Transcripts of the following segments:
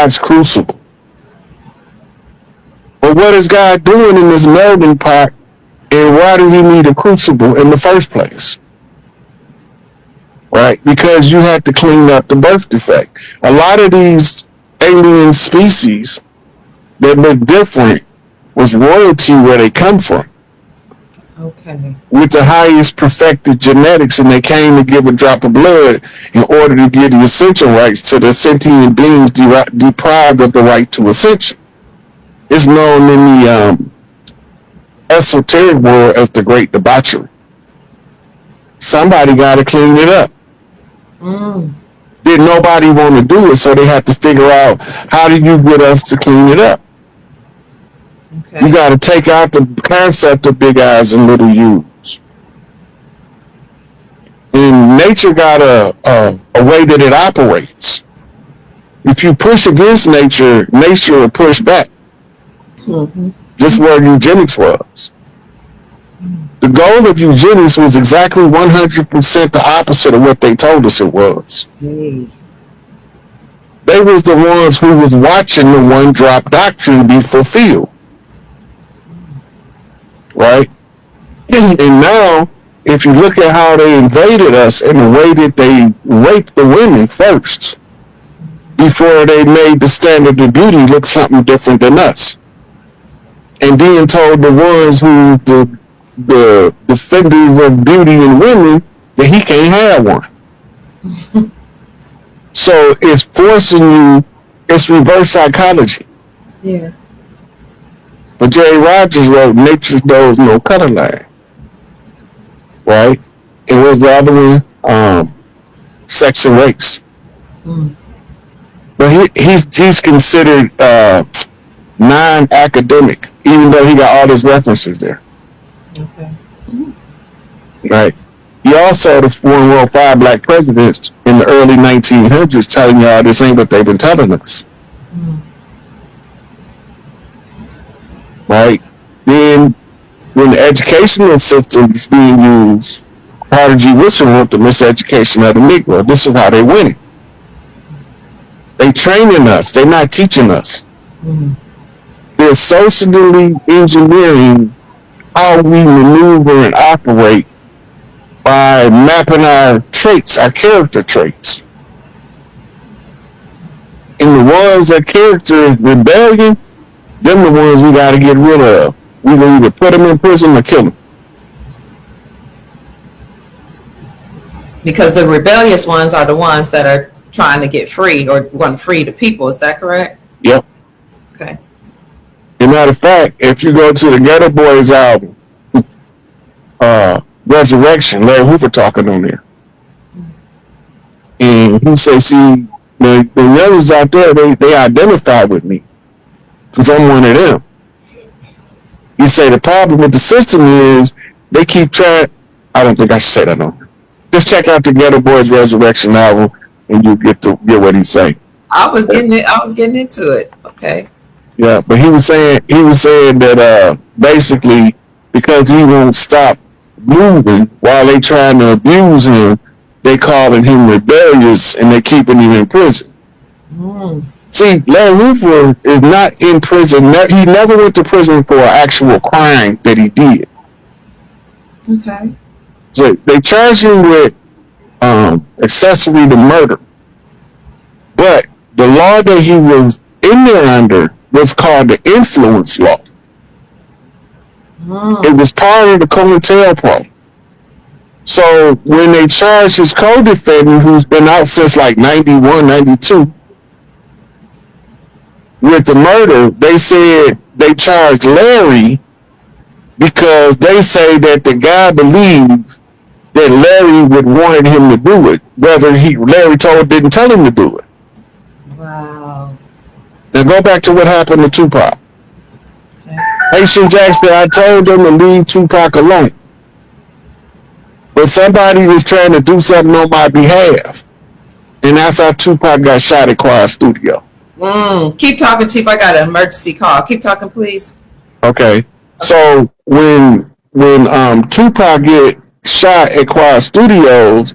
God's crucible. But what is God doing in this melting pot, and why do he need a crucible in the first place? Right? Because you had to clean up the birth defect. A lot of these alien species that look different was royalty where they come from. Okay. With the highest perfected genetics, and they came to give a drop of blood in order to give the essential rights to the sentient beings deprived of the right to ascension. It's known in the esoteric world as the Great Debauchery. Somebody got to clean it up. Did nobody want to do it, so they had to figure out, how do you get us to clean it up? Okay. You got to take out the concept of big eyes and little U's. And nature got a way that it operates. If you push against nature, nature will push back. Just where eugenics was. The goal of eugenics was exactly 100% the opposite of what they told us it was. They was the ones who was watching the one drop doctrine be fulfilled. Right? And now, if you look at how they invaded us and the way that they raped the women first, before they made the standard of beauty look something different than us. And then told the ones who the defenders of beauty in women that he can't have one. So it's forcing you, it's reverse psychology. Yeah. But Jerry Rogers wrote Nature Knows No Color Line. Right? And what's the other one? Sex and Race. But he's considered non-academic, even though he got all his references there. Okay. Right. He also wrote 5 black presidents in the early 1900s telling y'all this ain't what they've been telling us. Right? Then, when the educational system is being used, Carter G. Woodson wrote The Miseducation of the Negro. This is how they win it. They training us. They're not teaching us. They're socially engineering how we maneuver and operate by mapping our traits, our character traits. And the ones that character rebellion, them the ones we got to get rid of. We can either put them in prison or kill them. Because the rebellious ones are the ones that are trying to get free or want to free the people. Is that correct? Yep. Okay. As a matter of fact, if you go to the Ghetto Boys album, Resurrection, Larry Hoover talking on there. And he said, see, the youngers out there, they identify with me because I'm one of them. You say the problem with the system is they keep trying. I don't think I should say that no. Just check out the Ghetto Boys Resurrection album, and you get what he's saying. I was getting into it. Okay. Yeah, but he was saying that basically because he won't stop moving while they trying to abuse him, they calling him rebellious and they keeping him in prison. See, Larry Hoover is not in prison. He never went to prison for an actual crime that he did. Okay. So they charged him with accessory to murder. But the law that he was in there under was called the influence law. It was part of the COINTELPRO. So when they charged his co-defendant, who's been out since like 91, 92, with the murder, they said they charged Larry because they say that the guy believed that Larry would want him to do it, whether Larry didn't tell him to do it. Wow. Now go back to what happened to Tupac. Okay. Haitian Jackson, I told them to leave Tupac alone. But somebody was trying to do something on my behalf. And that's how Tupac got shot at Quad Studio. Keep talking, Chief. I got an emergency call. Keep talking, please. Okay. So when Tupac get shot at Quad Studios,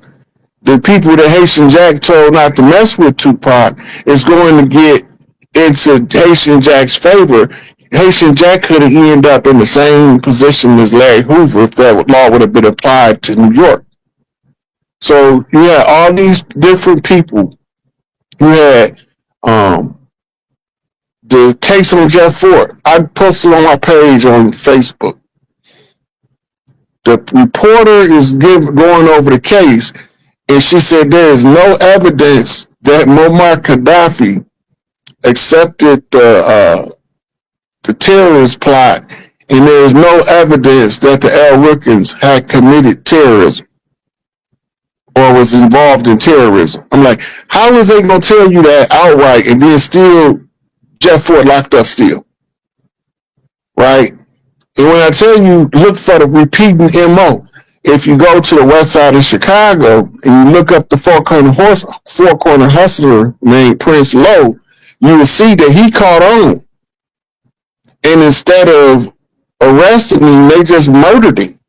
the people that Haitian Jack told not to mess with Tupac is going to get into Haitian Jack's favor, Haitian Jack could have ended up in the same position as Larry Hoover if that law would have been applied to New York. So you had all these different people. You had the case on Jeff Fort. I posted on my page on Facebook. The reporter is going over the case, and she said there is no evidence that Muammar Gaddafi accepted the terrorist plot, and there is no evidence that the Al Rukns had committed terrorism or was involved in terrorism. I'm like, how is they gonna tell you that outright and then still Jeff Fort locked up still? Right? And when I tell you, look for the repeating MO. If you go to the west side of Chicago and you look up the four corner hustler named Prince Lowe, you will see that he caught on. And instead of arresting him, they just murdered him.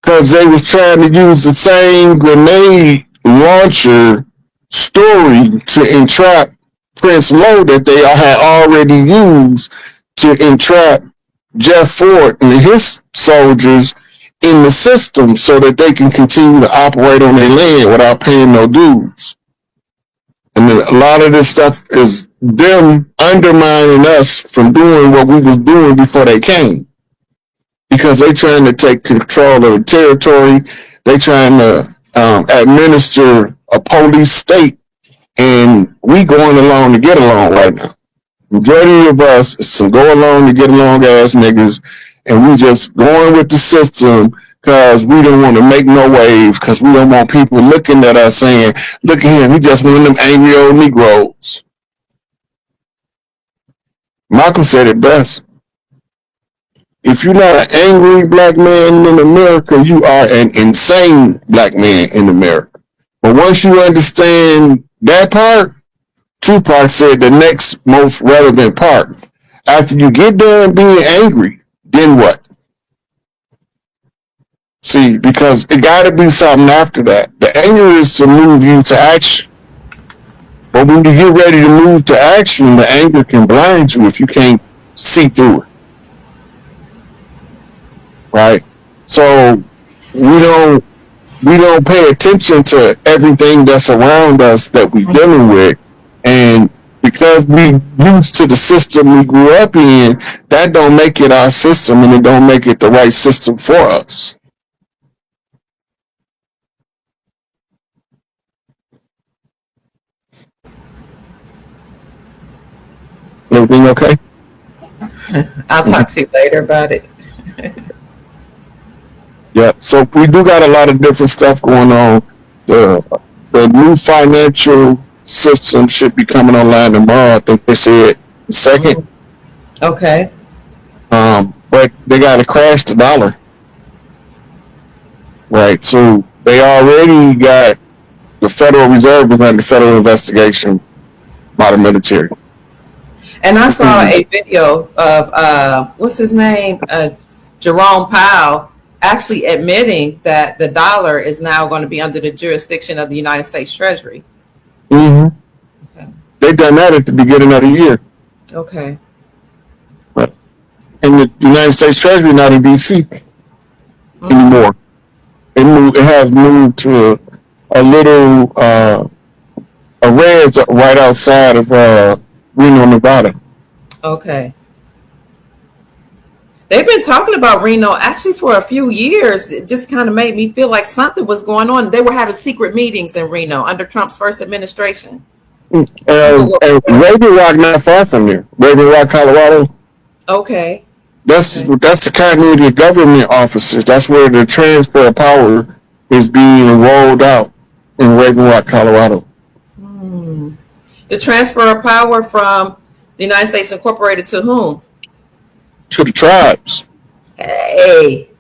Because they was trying to use the same grenade launcher story to entrap Prince Lowe that they had already used to entrap Jeff Fort and his soldiers in the system so that they can continue to operate on their land without paying no dues. And a lot of this stuff is them undermining us from doing what we was doing before they came. Because they trying to take control of the territory. They trying to administer a police state. And we going along to get along right now. Majority of us is some go along to get along ass niggas. And we just going with the system because we don't want to make no waves, because we don't want people looking at us saying, look at him, he just one of them angry old Negroes. Malcolm said it best. If you're not an angry black man in America, you are an insane black man in America. But once you understand that part, Tupac said the next most relevant part. After you get done being angry, then what? See, because it got to be something after that. The anger is to move you to action. But when you get ready to move to action, the anger can blind you if you can't see through it. Right? So we don't pay attention to everything that's around us that we're dealing with. And because we used to the system we grew up in, that don't make it our system, and it don't make it the right system for us. Everything okay? I'll talk to you later about it. Yeah, so we do got a lot of different stuff going on. The new financial system should be coming online tomorrow. I think they said the second. Okay. But they got to crash the dollar. Right, so they already got the Federal Reserve was under federal investigation by the military. And I saw a video of what's his name, Jerome Powell, actually admitting that the dollar is now going to be under the jurisdiction of the United States Treasury. Mm-hmm. Okay. They done that at the beginning of the year. Okay. But and the United States Treasury not in D.C. anymore. It has moved to a little a res right outside of Reno, Nevada. Okay. They've been talking about Reno actually for a few years. It just kind of made me feel like something was going on. They were having secret meetings in Reno under Trump's first administration. Raven Rock not far from there. Raven Rock, Colorado. Okay. That's the continuity of government offices. That's where the transfer of power is being rolled out in Raven Rock, Colorado. The transfer of power from the United States Incorporated to whom? To the tribes. Hey,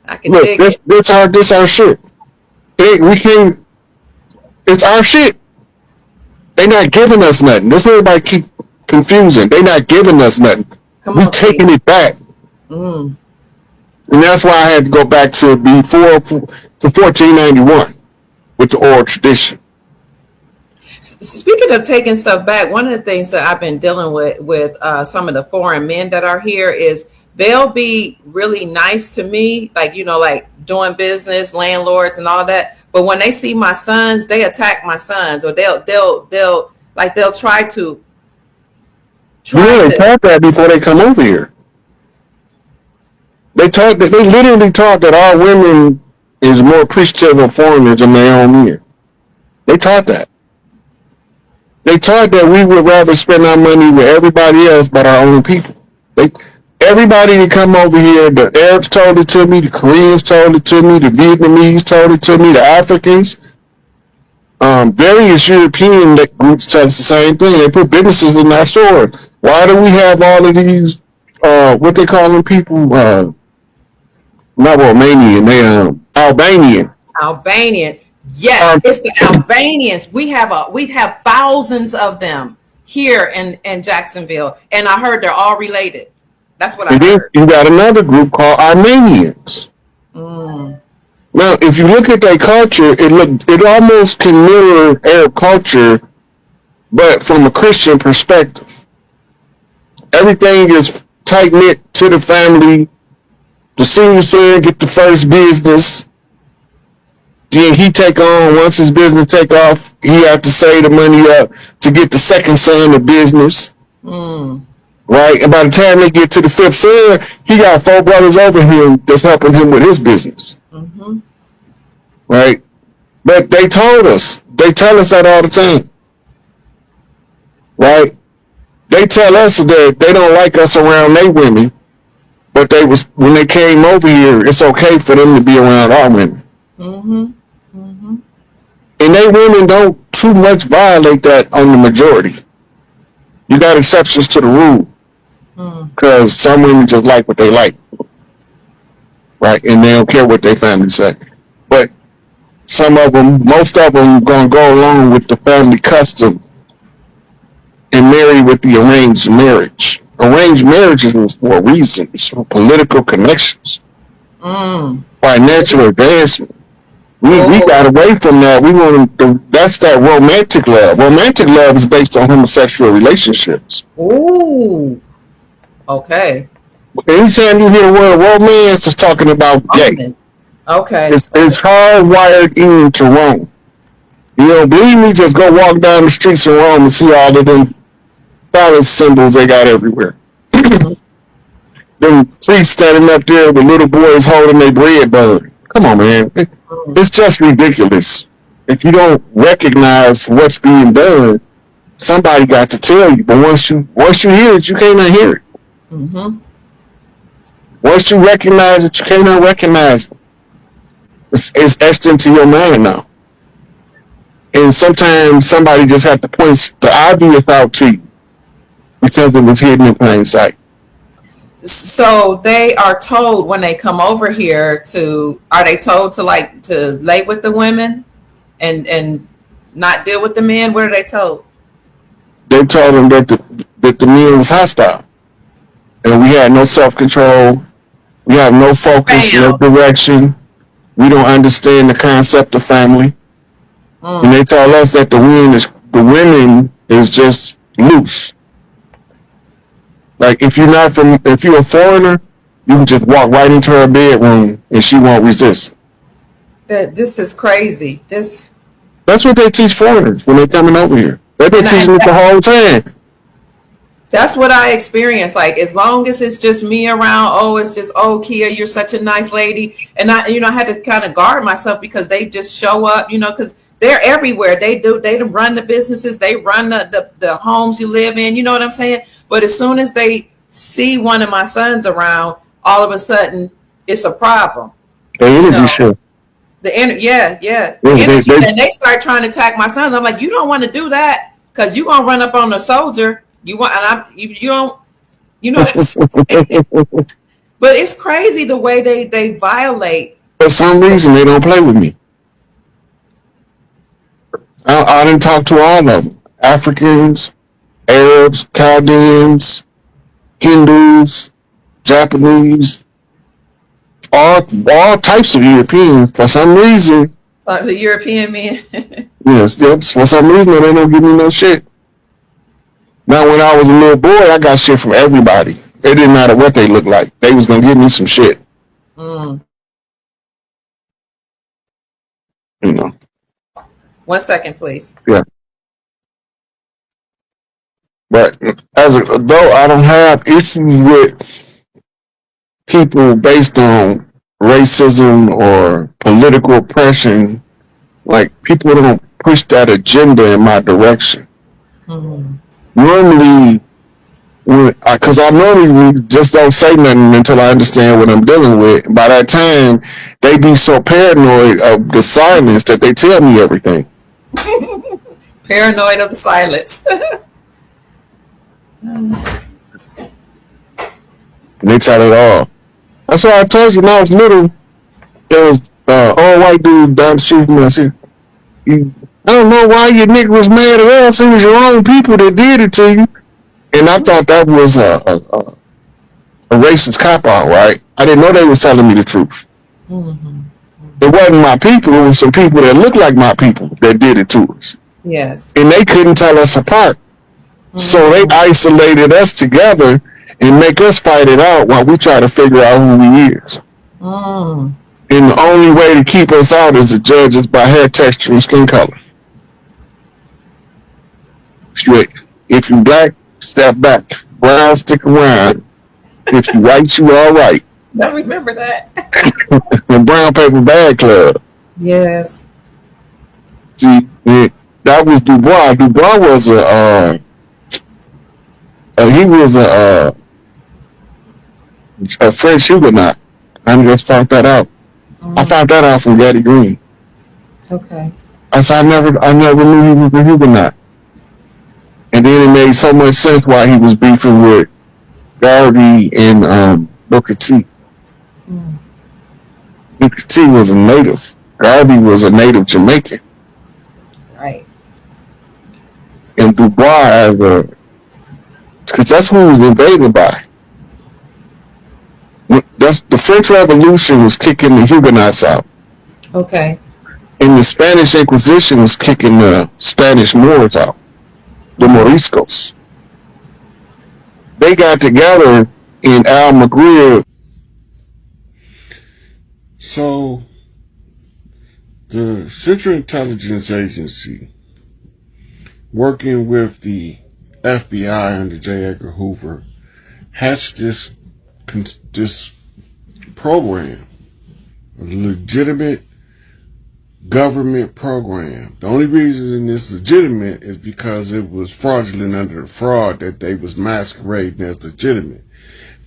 I can look. Dig this our shit. We can't. It's our shit. They not giving us nothing. That's why everybody keep confusing. They not giving us nothing. We taking it back. And that's why I had to go back to before to 1491 with the oral tradition. Speaking of taking stuff back, one of the things that I've been dealing with some of the foreign men that are here is they'll be really nice to me, like like doing business, landlords, and all that. But when they see my sons, they attack my sons, or they'll try to They taught that before they come over here. They literally taught that all women is more appreciative of foreigners than their own men. They taught that. They taught that we would rather spend our money with everybody else but our own people. Everybody that come over here, the Arabs told it to me, the Koreans told it to me, the Vietnamese told it to me, the Africans, various European groups tell us the same thing. They put businesses in our store. Why do we have all of these, what they call them people, not Romanian, they Albanian. Albanian. Yes, it's the Albanians. We have thousands of them here in Jacksonville, and I heard they're all related. That's what I heard. You got another group called Armenians. Now, if you look at their culture, it almost can mirror Arab culture, but from a Christian perspective. Everything is tight knit to the family. The senior son get the first business. Then he take on, once his business take off, he have to save the money up to get the second son a business. Right? And by the time they get to the fifth son, he got 4 brothers over him that's helping him with his business. Right? But they tell us that all the time. Right? They tell us that they don't like us around their women, but when they came over here, it's okay for them to be around our women. And they women don't too much violate that on the majority. You got exceptions to the rule. Because some women just like what they like. Right? And they don't care what their family say. But most of them gonna go along with the family custom and marry with the arranged marriage. Arranged marriages is for reasons, for political connections, financial advancement. We got away from that. That's that romantic love. Romantic love is based on homosexual relationships. Ooh. Okay. Anytime you hear the word romance, it's talking about gay. Okay. It's hardwired into Rome. You don't believe me? Just go walk down the streets of Rome and see all of them phallus symbols they got everywhere. Them priests standing up there with little boys holding their bread bun. Come on, man. It's just ridiculous. If you don't recognize what's being done, somebody got to tell you. But once you hear it, you cannot hear it. Once you recognize it, you cannot recognize it. It's etched into your mind now. And sometimes somebody just have to point the obvious out to you because it was hidden in plain sight. So they are told when they come over here are they told to lay with the women and not deal with the men? What are they told? They told them that the men was hostile. And we had no self-control. We have no focus, no direction. We don't understand the concept of family. And they tell us that the women is just loose. Like if you're a foreigner, you can just walk right into her bedroom and she won't resist. This is crazy. That's what they teach foreigners when they're coming over here. They've been teaching it the whole time. That's what I experienced. Like, as long as it's just me around, it's just, Kia, you're such a nice lady. And I had to kind of guard myself because they just show up, because they're everywhere. They run the businesses. They run the homes you live in. You know what I'm saying? But as soon as they see one of my sons around, all of a sudden it's a problem. The energy shift. Yeah. And they start trying to attack my sons. I'm like, you don't want to do that because you're gonna run up on the soldier. You don't. You know what I'm saying? But it's crazy the way they violate. For some reason, they don't play with me. I didn't talk to all of them. Africans, Arabs, Chaldeans, Hindus, Japanese, all types of Europeans. For some reason, So the European men. Yes, yep. For some reason, they don't give me no shit. Now, when I was a little boy, I got shit from everybody. It didn't matter what they looked like. They was gonna give me some shit. Mm. You know. 1 second, please. Yeah. But as an adult, I don't have issues with people based on racism or political oppression. Like, people don't push that agenda in my direction. Mm. Normally, because I normally just don't say nothing until I understand what I'm dealing with. By that time, they be so paranoid of the silence that they tell me everything. Paranoid of the silence. And they tell it all. That's why I told you when I was little, there was old white dude down the street from us here. I don't know why your nigga was mad at us. It was your own people that did it to you. And I thought that was a racist cop out, right? I didn't know they was telling me the truth. Mm-hmm. It wasn't my people. It was some people that looked like my people that did it to us. Yes. And they couldn't tell us apart. Mm-hmm. So they isolated us together and make us fight it out while we try to figure out who we is. Mm. And the only way to keep us out is to judge us by hair texture and skin color. If you black, step back. Brown, stick around. If you white, you all right. I remember that. The Brown Paper Bag Club. Yes. See, that was Dubois. Dubois was a French Huguenot. I just found that out. Mm. I found that out from Gaddy Green. Okay. I said I never knew he was a Huguenot. And then it made so much sense why he was beefing with Garvey and Booker T. Mm. Booker T was a native. Garvey was a native Jamaican. Right. And Dubois because that's who he was invaded by. The French Revolution was kicking the Huguenots out. Okay. And the Spanish Inquisition was kicking the Spanish Moors out. The Moriscos. They got together in Almaguer. So, the Central Intelligence Agency, working with the FBI under J. Edgar Hoover, has this program, a legitimate government program. The only reason it's legitimate is because it was fraudulent under the fraud that they was masquerading as legitimate.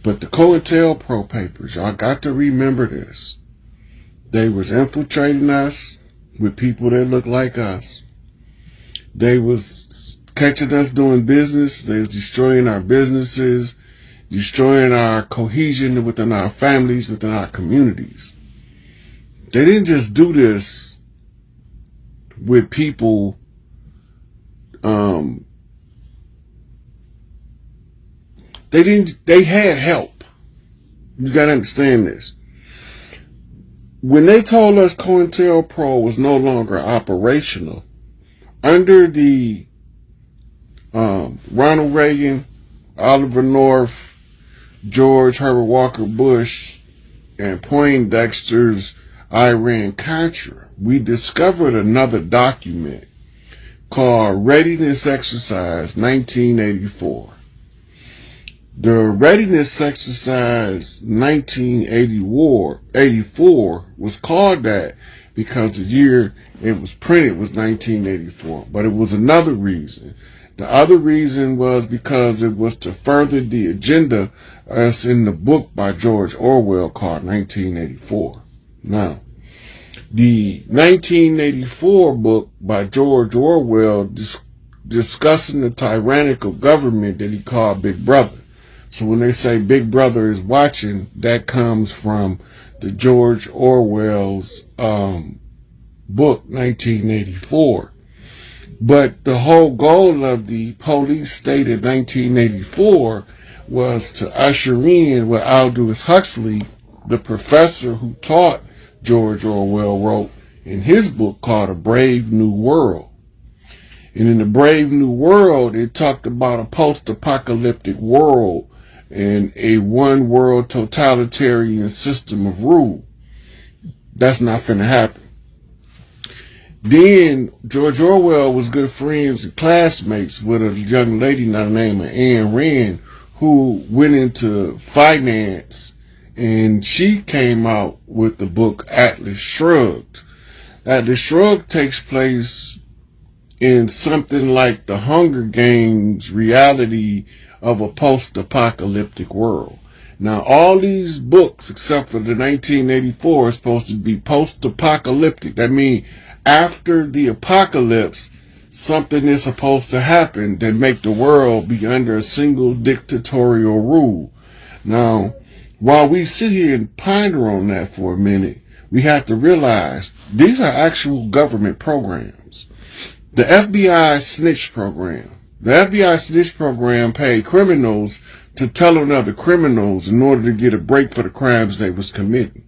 But the COINTELPRO papers, y'all got to remember this. They was infiltrating us with people that look like us. They was catching us doing business. They was destroying our businesses, destroying our cohesion within our families, within our communities. They didn't just do this with people they had help. You gotta understand this. When they told us COINTELPRO was no longer operational, under the Ronald Reagan, Oliver North, George Herbert Walker Bush, and Poindexter's Iran-Contra, we discovered another document called Readiness Exercise 1984. The Readiness Exercise 1984 was called that because the year it was printed was 1984, but it was another reason. The other reason was because it was to further the agenda as in the book by George Orwell called 1984. Now, the 1984 book by George Orwell discussing the tyrannical government that he called Big Brother. So when they say Big Brother is watching, that comes from the George Orwell's book, 1984. But the whole goal of the police state in 1984 was to usher in what Aldous Huxley, the professor who taught George Orwell, wrote in his book called A Brave New World. And in the Brave New World, it talked about a post-apocalyptic world and a one-world totalitarian system of rule. That's not finna happen. Then George Orwell was good friends and classmates with a young lady named Ayn Rand, who went into finance, and she came out with the book Atlas Shrugged. Atlas Shrugged takes place in something like the Hunger Games reality of a post-apocalyptic world. Now, all these books, except for the 1984, are supposed to be post-apocalyptic. That means after the apocalypse, something is supposed to happen that make the world be under a single dictatorial rule. Now, while we sit here and ponder on that for a minute, we have to realize these are actual government programs. The FBI snitch program. The FBI snitch program paid criminals to tell on other criminals in order to get a break for the crimes they was committing.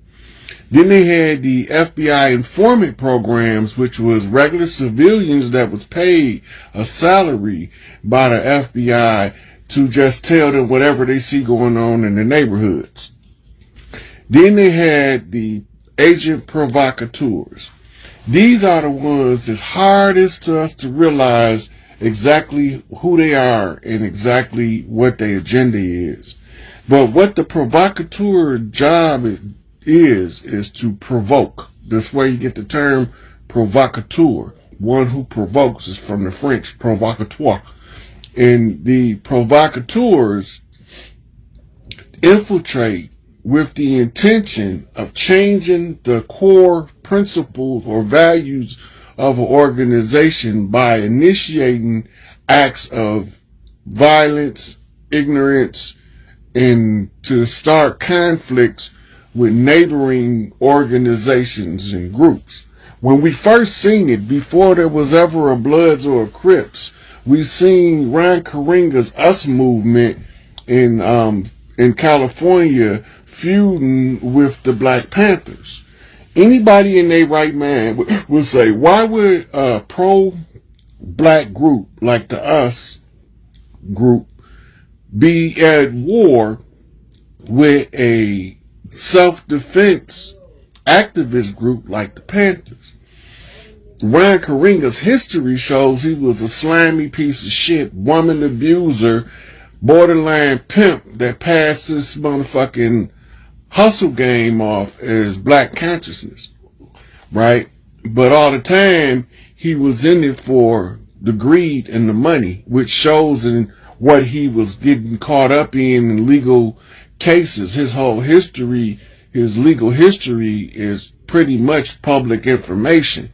Then they had the FBI informant programs, which was regular civilians that was paid a salary by the FBI to just tell them whatever they see going on in the neighborhoods. Then they had the agent provocateurs. These are the ones that's hardest to us to realize exactly who they are and exactly what their agenda is. But what the provocateur job is to provoke. This way you get the term provocateur. One who provokes is from the French provocateur. And the provocateurs infiltrate with the intention of changing the core principles or values of an organization by initiating acts of violence, ignorance, and to start conflicts with neighboring organizations and groups. When we first seen it, before there was ever a Bloods or a Crips, we seen Ron Karenga's US movement in California feuding with the Black Panthers. Anybody in their right mind would say, why would a pro-black group like the US group be at war with a self-defense activist group like the Panthers? Ron Karenga's history shows he was a slimy piece of shit, woman abuser, borderline pimp that passed this motherfucking hustle game off as black consciousness, right? But all the time, he was in it for the greed and the money, which shows in what he was getting caught up in legal cases. His whole history, his legal history is pretty much public information.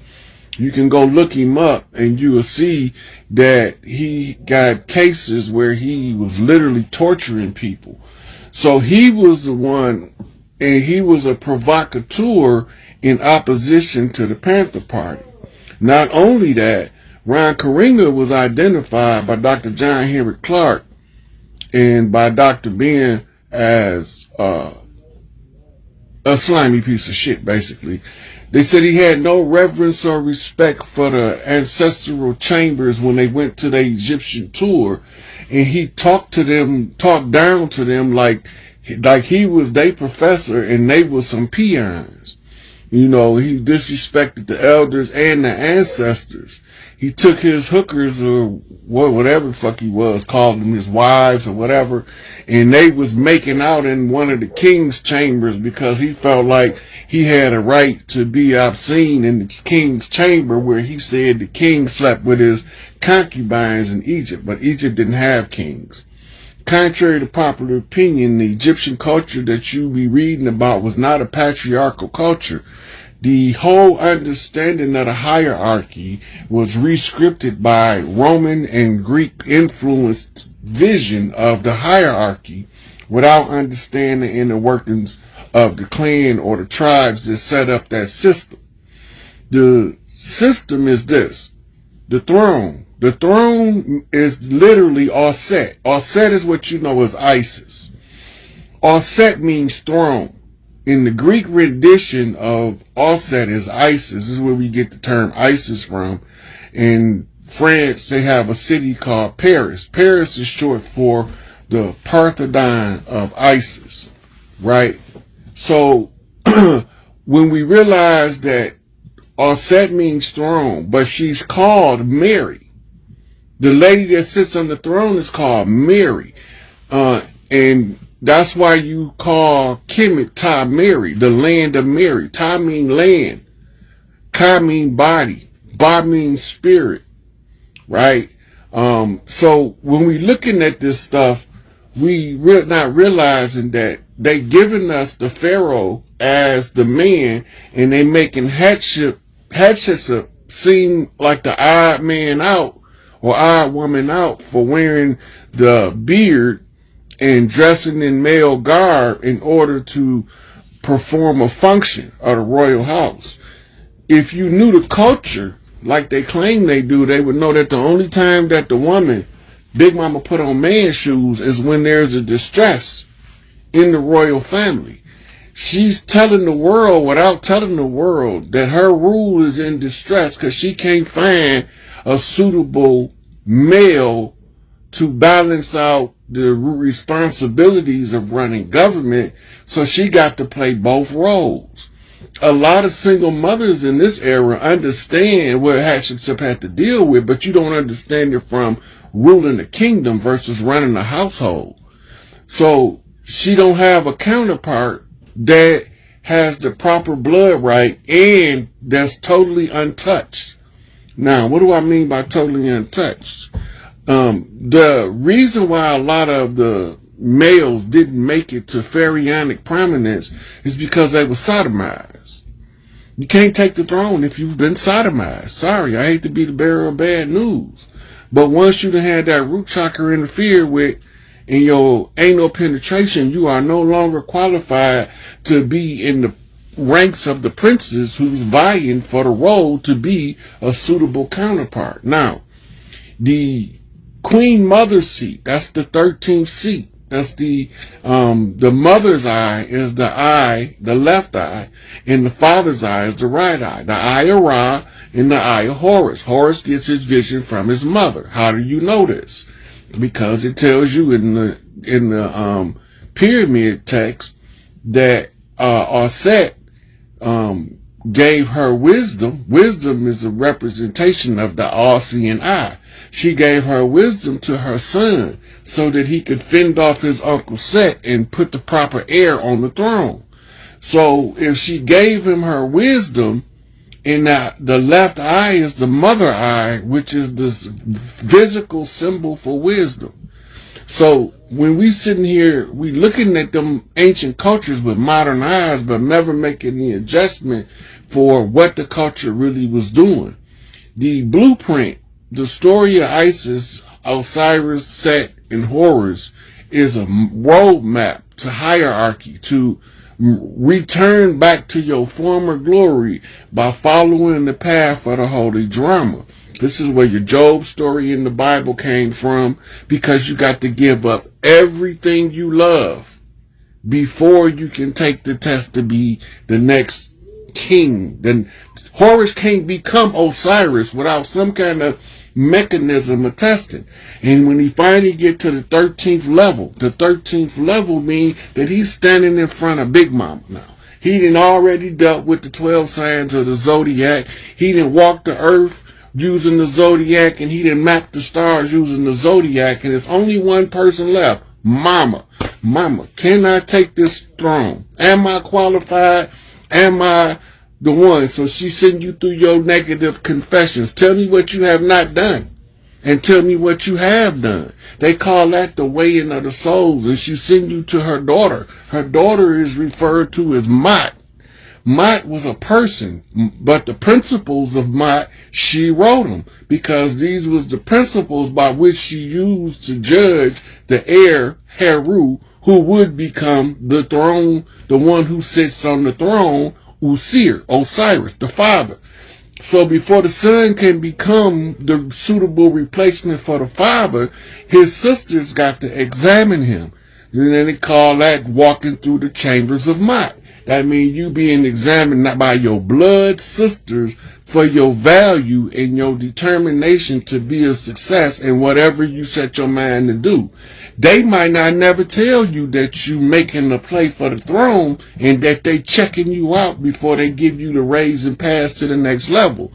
You can go look him up and you will see that he got cases where he was literally torturing people. So he was the one, and he was a provocateur in opposition to the Panther Party. Not only that, Ron Karenga was identified by Dr. John Henrik Clarke and by Dr. Ben as a slimy piece of shit, basically. They said he had no reverence or respect for the ancestral chambers when they went to the Egyptian tour, and he talked down to them like he was their professor and they were some peons. You know, he disrespected the elders and the ancestors. He took his hookers or whatever the fuck he was, called them his wives or whatever, and they was making out in one of the king's chambers because he felt like he had a right to be obscene in the king's chamber, where he said the king slept with his concubines in Egypt, but Egypt didn't have kings. Contrary to popular opinion, the Egyptian culture that you be reading about was not a patriarchal culture. The whole understanding of the hierarchy was rescripted by Roman and Greek influenced vision of the hierarchy without understanding the inner workings of the clan or the tribes that set up that system. The system is this: the throne. The throne is literally Aset. Aset is what you know as Isis. Aset means throne. in the Greek rendition of Auset is Isis. This is where we get the term ISIS from. In France, they have a city called Paris. Paris is short for the Parthenon of Isis, right? So when we realize that Auset means throne, but she's called Mary. The lady that sits on the throne is called Mary. And that's why you call Kemet Ta Mary, the land of Mary. Ta mean land. Ka mean body. Ba means spirit. Right? So when we looking at this stuff, we're not realizing that they giving us the Pharaoh as the man, and they making Hatshepsut seem like the odd man out or odd woman out for wearing the beard and dressing in male garb in order to perform a function of the royal house. If you knew the culture like they claim they do, they would know that the only time that the woman, Big Mama, put on man's shoes is when there's a distress in the royal family. She's telling the world without telling the world that her rule is in distress because she can't find a suitable male to balance out the responsibilities of running government. So she got to play both roles. A lot of single mothers in this era understand what Hatshepsut had to deal with, but you don't understand it from ruling the kingdom versus running the household. So she don't have a counterpart that has the proper blood right and that's totally untouched. Now, what do I mean by totally untouched? The reason why a lot of the males didn't make it to pharaonic prominence is because they were sodomized. You can't take the throne if you've been sodomized. Sorry, I hate to be the bearer of bad news. But once you done had that root chakra interfered with in your anal penetration, you are no longer qualified to be in the ranks of the princes who's vying for the role to be a suitable counterpart. Now, the Queen Mother seat, that's the 13th seat. That's the mother's eye is the left eye, and the father's eye is the right eye. The eye of Ra and the eye of Horus. Horus gets his vision from his mother. How do you know this? Because it tells you in the pyramid text that Auset gave her wisdom. Wisdom is a representation of the all-seeing eye. She gave her wisdom to her son so that he could fend off his uncle Set and put the proper heir on the throne. So if she gave him her wisdom, and the left eye is the mother eye, which is this physical symbol for wisdom. So when we sitting here, we looking at them ancient cultures with modern eyes, but never making the adjustment for what the culture really was doing. The blueprint, the story of Isis, Osiris, Set, and Horus is a roadmap to hierarchy, to return back to your former glory by following the path of the holy drama. This is where your Job story in the Bible came from, because you got to give up everything you love before you can take the test to be the next king. Then Horus can't become Osiris without some kind of mechanism of testing. And when he finally get to the 13th level means that he's standing in front of Big Mama now. He done already dealt with the 12 signs of the zodiac. He done walked the earth using the zodiac, and he done mapped the stars using the zodiac, and there's only one person left. Mama. Mama, can I take this throne? Am I qualified? Am I the one? So she send you through your negative confessions. Tell me what you have not done, and tell me what you have done. They call that the weighing of the souls, and she send you to her daughter. Her daughter is referred to as Mot. Mot was a person, but the principles of Mot, she wrote them, because these was the principles by which she used to judge the heir, Heru, who would become the throne, the one who sits on the throne, Osiris, the father. So before the son can become the suitable replacement for the father, his sisters got to examine him. And then they call that walking through the chambers of Mot. That means you being examined not by your blood sisters for your value and your determination to be a success in whatever you set your mind to do. They might not never tell you that you making a play for the throne and that they checking you out before they give you the raise and pass to the next level.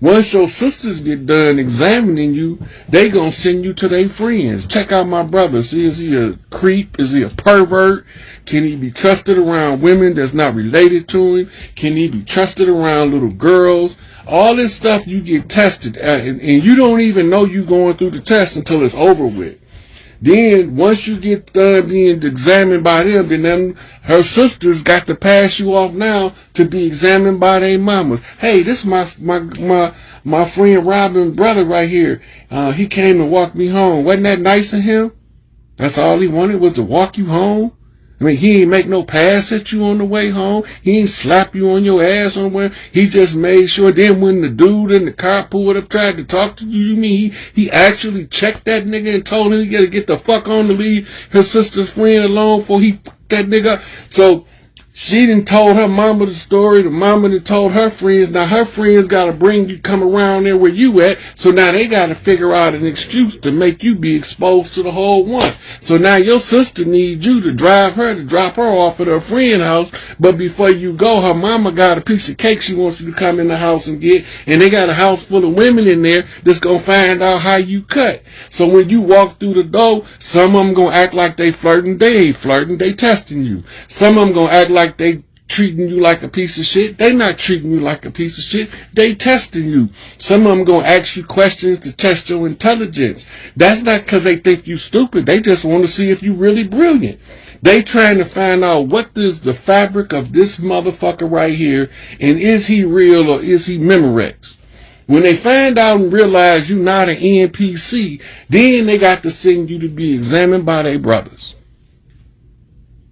Once your sisters get done examining you, they gonna send you to their friends. Check out my brother. See, is he a creep? Is he a pervert? Can he be trusted around women that's not related to him? Can he be trusted around little girls? All this stuff you get tested at, and you don't even know you going through the test until it's over with. Then once you get done being examined by them, then her sisters got to pass you off now to be examined by their mamas. Hey, this is my friend Robin brother right here. He came and walked me home. Wasn't that nice of him? That's all he wanted was to walk you home. I mean, he ain't make no pass at you on the way home. He ain't slap you on your ass on the way. He just made sure. Then when the dude in the car pulled up, tried to talk to you, mean he actually checked that nigga and told him he got to get the fuck on to leave his sister's friend alone before he fucked that nigga. So she done told her mama the story. The mama done told her friends. Now her friends got to bring you, come around there where you at. So now they got to figure out an excuse to make you be exposed to the whole one. So now your sister needs you to drop her off at her friend's house. But before you go, her mama got a piece of cake she wants you to come in the house and get. And they got a house full of women in there that's going to find out how you cut. So when you walk through the door, some of them going to act like they flirting. They ain't flirting. They testing you. Some of them going to act like they treating you like a piece of shit. They not treating you like a piece of shit. They testing you. Some of them gonna ask you questions to test your intelligence. That's not because they think you stupid. They just want to see if you really brilliant. They trying to find out what is the fabric of this motherfucker right here, and is he real or is he Memorex? When they find out and realize you not an NPC, then they got to send you to be examined by their brothers.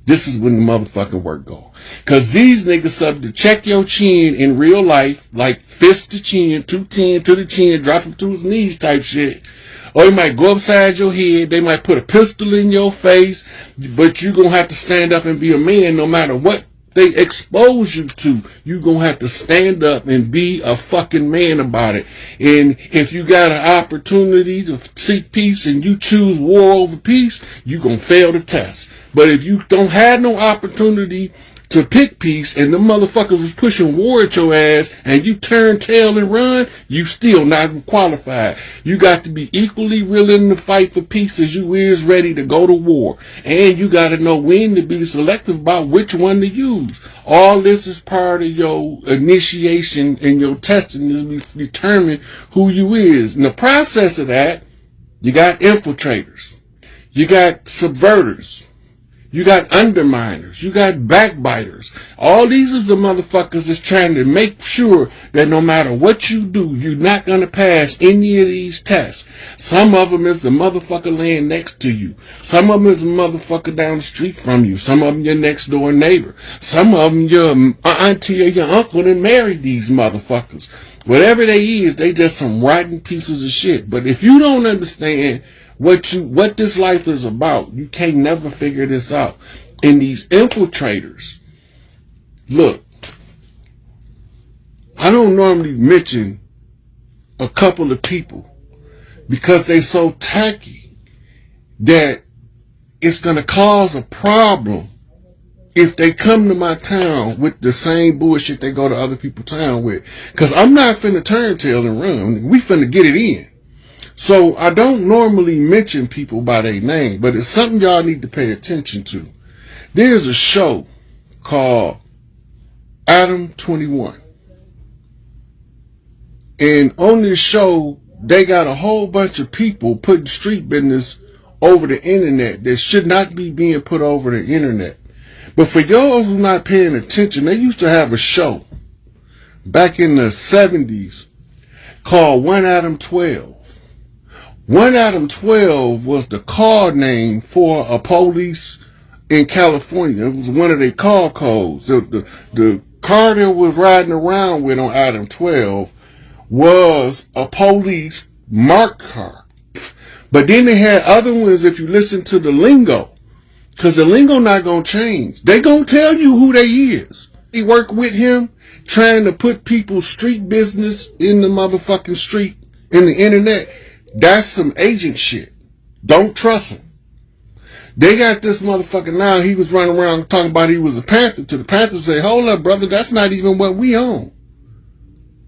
This is when the motherfucking work go. Cause these niggas up to check your chin in real life, like fist to chin, 210 to the chin, drop him to his knees type shit. Or they might go upside your head, they might put a pistol in your face, but you gonna have to stand up and be a man no matter what they expose you to. You gonna have to stand up and be a fucking man about it. And if you got an opportunity to seek peace and you choose war over peace, you gonna fail the test. But if you don't have no opportunity to pick peace and the motherfuckers was pushing war at your ass and you turn tail and run, you still not qualified. You got to be equally willing to fight for peace as you is ready to go to war. And you got to know when to be selective about which one to use. All this is part of your initiation and your testing is to determine who you is. In the process of that, you got infiltrators. You got subverters. You got underminers. You got backbiters. All these is the motherfuckers that's trying to make sure that no matter what you do, you're not going to pass any of these tests. Some of them is the motherfucker laying next to you. Some of them is the motherfucker down the street from you. Some of them your next door neighbor. Some of them your auntie or your uncle that married these motherfuckers. Whatever they is, they just some rotten pieces of shit. But if you don't understand what this life is about, you can't never figure this out. And these infiltrators, look, I don't normally mention a couple of people because they so tacky that it's going to cause a problem if they come to my town with the same bullshit they go to other people's town with. Because I'm not finna turn tail and run. We finna get it in. So I don't normally mention people by their name, but it's something y'all need to pay attention to. There's a show called Adam 21. And on this show, they got a whole bunch of people putting street business over the internet that should not be being put over the internet. But for y'all who's not paying attention, they used to have a show back in the 70s called One Adam 12. One Adam 12 was the card name for a police in California. It was one of their call codes. The car that was riding around with on Adam 12 was a police marked car. But then they had other ones, if you listen to the lingo, Cause the lingo not gonna change. They gonna tell you who they is. They work with him trying to put people's street business in the motherfucking street, in the internet. That's some agent shit. Don't trust him. They got this motherfucker now. He was running around talking about he was a Panther. To the Panthers say, hold up, brother, that's not even what we own.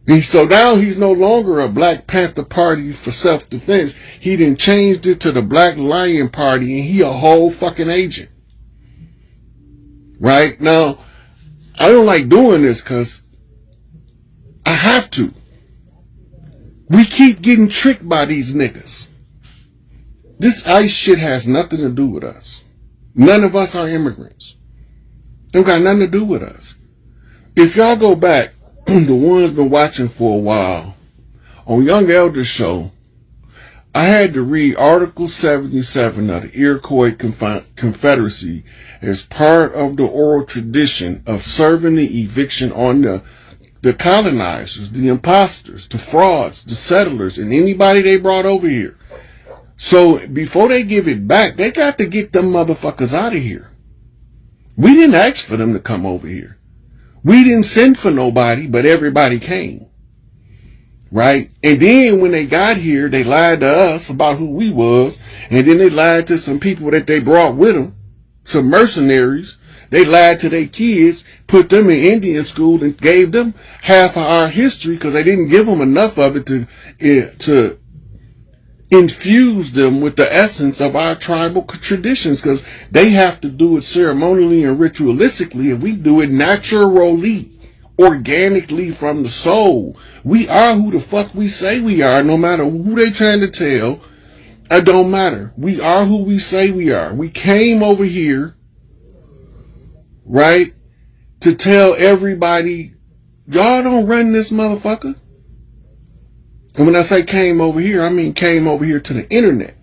And so now he's no longer a Black Panther Party for self-defense. He done changed it to the Black Lion Party, and he a whole fucking agent. Right? Now, I don't like doing this because I have to. We keep getting tricked by these niggas. This ICE shit has nothing to do with us. None of us are immigrants. Don't got nothing to do with us. If y'all go back, the ones been watching for a while, on Young Elder's show, I had to read Article 77 of the Iroquois Confederacy as part of the oral tradition of serving the eviction on the colonizers, the imposters, the frauds, the settlers, and anybody they brought over here. So before they give it back, they got to get them motherfuckers out of here. We didn't ask for them to come over here. We didn't send for nobody, but everybody came. Right? And then when they got here, they lied to us about who we was, and then they lied to some people that they brought with them, some mercenaries. They lied to their kids, put them in Indian school, and gave them half of our history because they didn't give them enough of it to infuse them with the essence of our tribal traditions, because they have to do it ceremonially and ritualistically, and we do it naturally, organically from the soul. We are who the fuck we say we are, no matter who they trying to tell. It don't matter. We are who we say we are. We came over here, right, to tell everybody, y'all don't run this motherfucker. And when I say came over here, I mean came over here to the internet.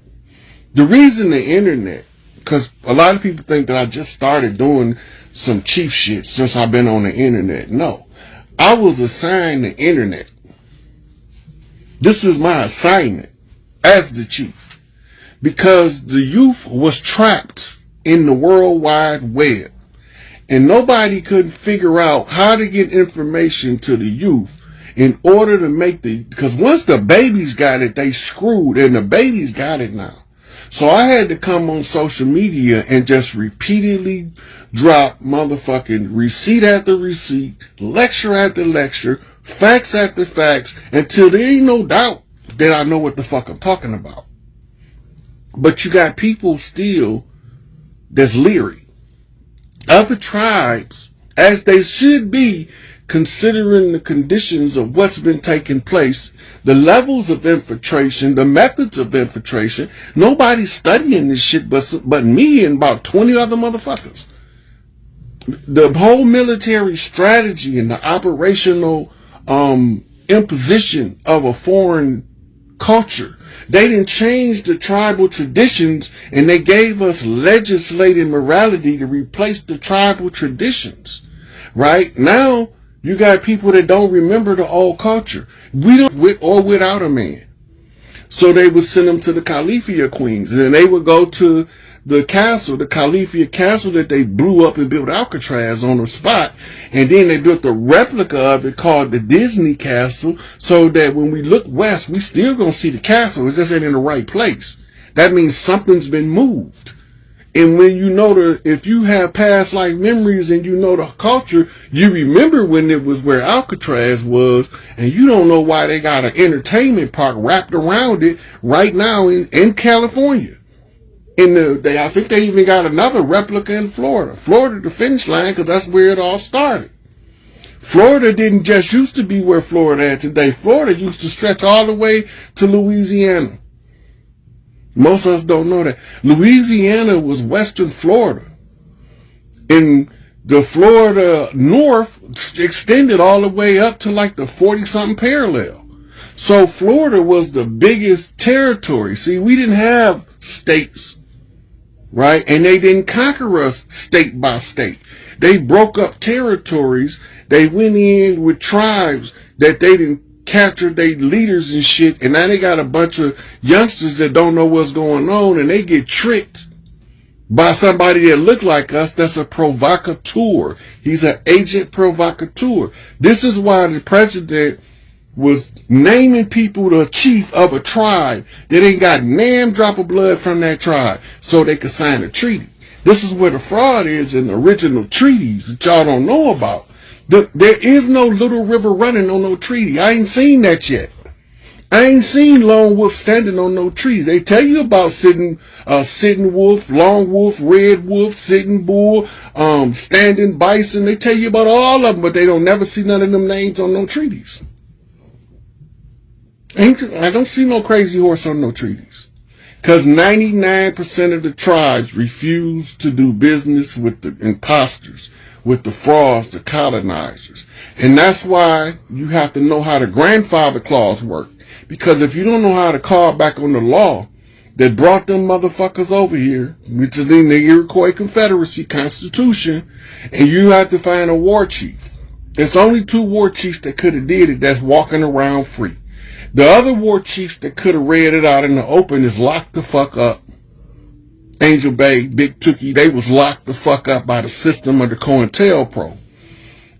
The reason the internet, because a lot of people think that I just started doing some chief shit since I've been on the internet. No, I was assigned the internet. This is my assignment as the chief, because the youth was trapped in the World Wide Web, and nobody could figure out how to get information to the youth in order to make because once the babies got it, they screwed, and the babies got it now. So I had to come on social media and just repeatedly drop motherfucking receipt after receipt, lecture after lecture, facts after facts, until there ain't no doubt that I know what the fuck I'm talking about. But you got people still that's leery. Other tribes, as they should be, considering the conditions of what's been taking place, the levels of infiltration, the methods of infiltration. Nobody's studying this shit but me and about 20 other motherfuckers. The whole military strategy and the operational imposition of a foreign culture. They didn't change the tribal traditions, and they gave us legislated morality to replace the tribal traditions. Right? Now, you got people that don't remember the old culture. We don't, with or without a man. So they would send them to the Califia queens, and then they would go to the castle, the Califia castle that they blew up and built Alcatraz on the spot. And then they built a replica of it called the Disney Castle, so that when we look west, we still gonna see the castle. It's just ain't in the right place. That means something's been moved. And when you know if you have past life memories and you know the culture, you remember when it was where Alcatraz was, and you don't know why they got an entertainment park wrapped around it right now in California. I think they even got another replica in Florida. Florida, the finish line, because that's where it all started. Florida didn't just used to be where Florida is today. Florida used to stretch all the way to Louisiana. Most of us don't know that. Louisiana was western Florida. And the Florida north extended all the way up to like the 40-something parallel. So Florida was the biggest territory. See, we didn't have states, right? And they didn't conquer us state by state. They broke up territories. They went in with tribes that they didn't captured their leaders and shit, and now they got a bunch of youngsters that don't know what's going on, and they get tricked by somebody that look like us that's a provocateur. He's an agent provocateur. This is why the president was naming people the chief of a tribe that ain't got damn drop of blood from that tribe so they could sign a treaty. This is where the fraud is in the original treaties that y'all don't know about. There is no Little River running on no treaty. I ain't seen that yet. I ain't seen Lone Wolf standing on no tree. They tell you about sitting wolf, long wolf, red wolf, sitting bull, standing bison. They tell you about all of them, but they don't never see none of them names on no treaties. I don't see no crazy horse on no treaties. Because 99% of the tribes refuse to do business with the imposters, with the frauds, the colonizers. And that's why you have to know how the grandfather clause work. Because if you don't know how to call back on the law that brought them motherfuckers over here, which is in the Iroquois Confederacy Constitution, and you have to find a war chief. There's only 2 war chiefs that could have did it that's walking around free. The other war chiefs that could have read it out in the open is locked the fuck up. Angel Bay, Big Tookie, they was locked the fuck up by the system of the COINTELPRO.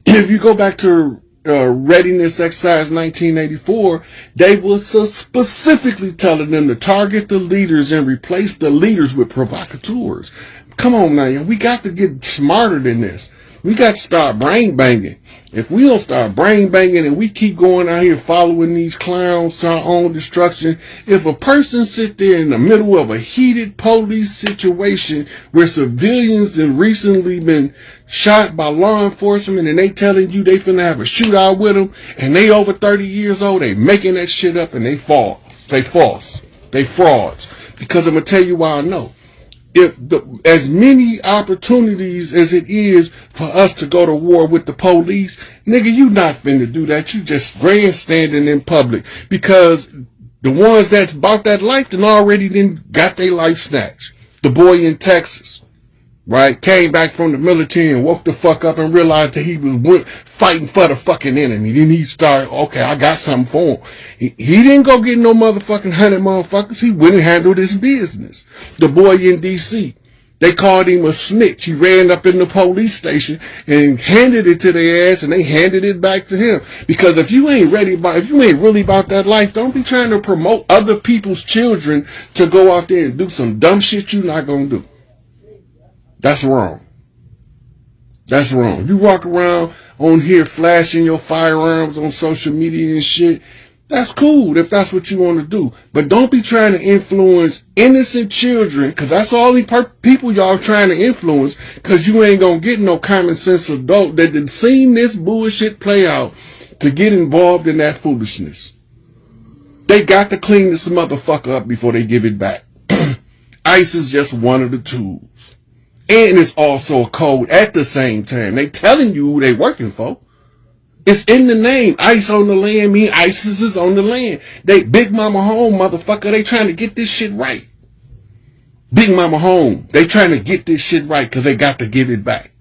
If you go back to Readiness Exercise 1984, they was specifically telling them to target the leaders and replace the leaders with provocateurs. Come on now, we got to get smarter than this. We got to start brain banging. If we don't start brain banging and we keep going out here following these clowns to our own destruction, if a person sit there in the middle of a heated police situation where civilians have recently been shot by law enforcement and they telling you they finna have a shootout with them and they over 30 years old, they making that shit up and they false. They frauds. Because I'm gonna tell you why I know. If as many opportunities as it is for us to go to war with the police, nigga, you not finna do that. You just grandstanding in public because the ones that's about that life then already then got their life snatched. The boy in Texas, right, came back from the military and woke the fuck up and realized that he was fighting for the fucking enemy. Then he started, okay, I got something for him. He didn't go get no motherfucking 100 motherfuckers. He went and handled his business. The boy in D.C., they called him a snitch. He ran up in the police station and handed it to their ass, and they handed it back to him. Because if you ain't really about that life, don't be trying to promote other people's children to go out there and do some dumb shit you're not gonna do. That's wrong. That's wrong. You walk around on here flashing your firearms on social media and shit. That's cool if that's what you want to do. But don't be trying to influence innocent children, because that's all the people y'all trying to influence, because you ain't going to get no common sense adult that done seen this bullshit play out to get involved in that foolishness. They got to clean this motherfucker up before they give it back. ICE is just one of the tools. And it's also a code at the same time. They telling you who they working for. It's in the name. ICE on the land mean ISIS is on the land. They Big Mama home, motherfucker. They trying to get this shit right. Big Mama home. They trying to get this shit right because they got to give it back.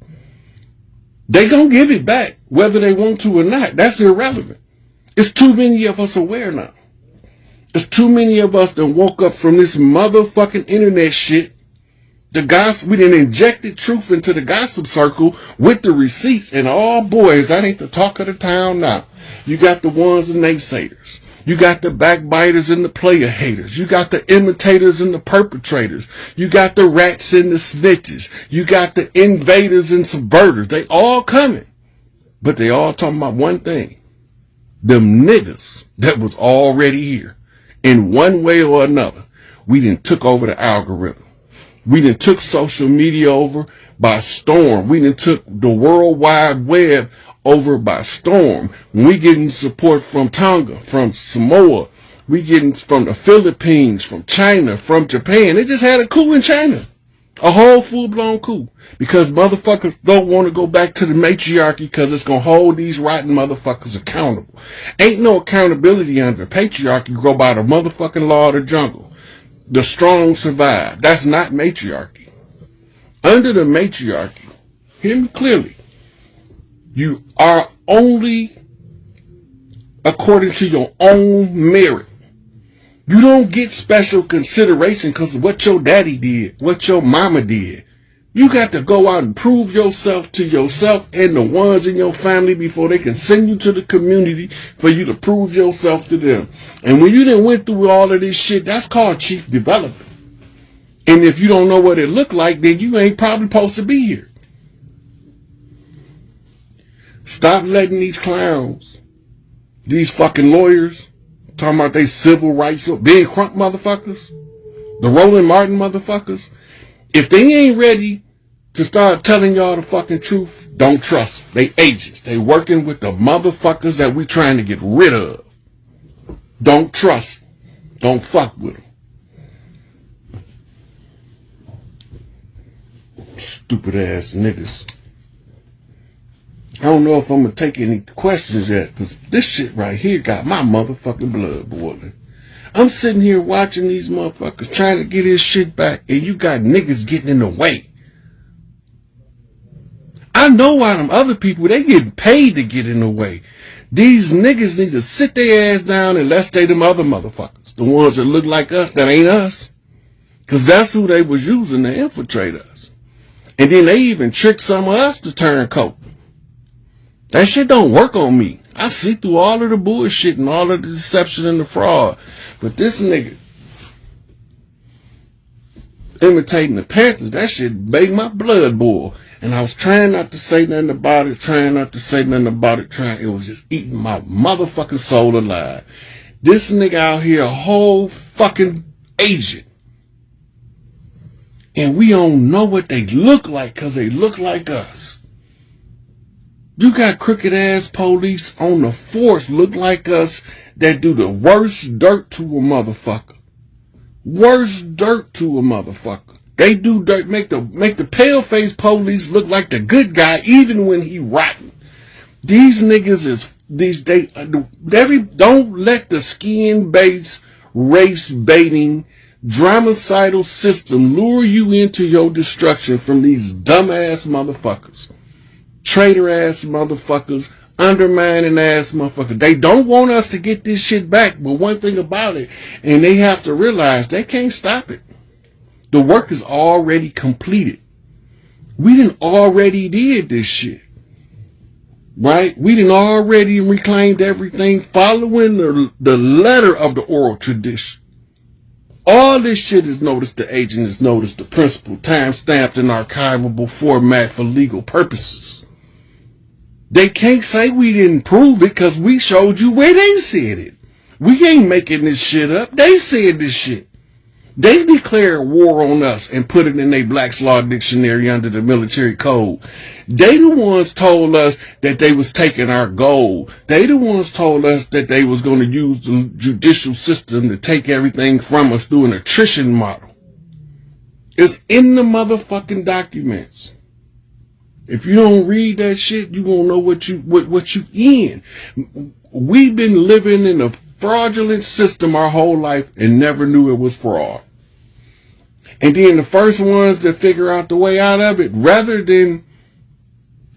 They gonna give it back whether they want to or not. That's irrelevant. It's too many of us aware now. There's too many of us that woke up from this motherfucking internet shit. The gossip, we done injected truth into the gossip circle with the receipts, and all boys, that ain't the talk of the town now. You got the ones and naysayers. You got the backbiters and the player haters. You got the imitators and the perpetrators. You got the rats and the snitches. You got the invaders and subverters. They all coming. But they all talking about one thing. Them niggas that was already here. In one way or another, we done took over the algorithm. We done took social media over by storm. We done took the World Wide Web over by storm. We getting support from Tonga, from Samoa. We getting from the Philippines, from China, from Japan. They just had a coup in China. A whole full-blown coup. Because motherfuckers don't want to go back to the matriarchy because it's going to hold these rotten motherfuckers accountable. Ain't no accountability under patriarchy. Go by the motherfucking law of the jungle. The strong survive. That's not matriarchy. Under the matriarchy, hear me clearly, you are only according to your own merit. You don't get special consideration because of what your daddy did, what your mama did. You got to go out and prove yourself to yourself and the ones in your family before they can send you to the community for you to prove yourself to them. And when you done went through all of this shit, that's called chief development. And if you don't know what it looked like, then you ain't probably supposed to be here. Stop letting these clowns, these fucking lawyers, talking about they civil rights, being crunk motherfuckers, the Roland Martin motherfuckers. If they ain't ready to start telling y'all the fucking truth, don't trust. They agents. They working with the motherfuckers that we trying to get rid of. Don't trust. Don't fuck with them. Stupid ass niggas. I don't know if I'm gonna take any questions yet, because this shit right here got my motherfucking blood boiling. I'm sitting here watching these motherfuckers trying to get his shit back, and you got niggas getting in the way. I know why them other people, they getting paid to get in the way. These niggas need to sit their ass down and let's stay them other motherfuckers. The ones that look like us, that ain't us. Because that's who they was using to infiltrate us. And then they even tricked some of us to turn coat. That shit don't work on me. I see through all of the bullshit and all of the deception and the fraud. But this nigga imitating the Panthers, that shit made my blood boil. And I was trying not to say nothing about it, it was just eating my motherfucking soul alive. This nigga out here, a whole fucking agent. And we don't know what they look like because they look like us. You got crooked ass police on the force look like us that do the worst dirt to a motherfucker. Worst dirt to a motherfucker. They do dirt, make the pale face police look like the good guy even when he rotten. These niggas don't let the skin based race baiting dramacidal system lure you into your destruction from these dumbass motherfuckers. Traitor ass motherfuckers, undermining ass motherfuckers. They don't want us to get this shit back, but one thing about it, and they have to realize they can't stop it. The work is already completed. We done already did this shit. Right? We done already reclaimed everything following the letter of the oral tradition. All this shit is noticed, the agent is noticed, the principal, time-stamped in archivable format for legal purposes. They can't say we didn't prove it because we showed you where they said it. We ain't making this shit up. They said this shit. They declared war on us and put it in their Black's Law Dictionary under the military code. They the ones told us that they was taking our gold. They the ones told us that they was going to use the judicial system to take everything from us through an attrition model. It's in the motherfucking documents. If you don't read that shit, you won't know what you in. We've been living in a fraudulent system our whole life and never knew it was fraud. And then the first ones that figure out the way out of it, rather than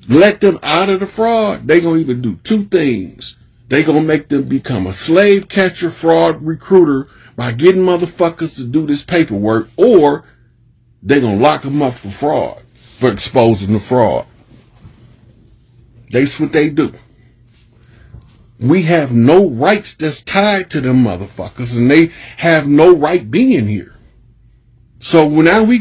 let them out of the fraud, they gonna either do two things. They gonna make them become a slave catcher fraud recruiter by getting motherfuckers to do this paperwork, or they gonna lock them up for fraud, for exposing the fraud. That's what they do. We have no rights that's tied to them motherfuckers, and they have no right being here. So now we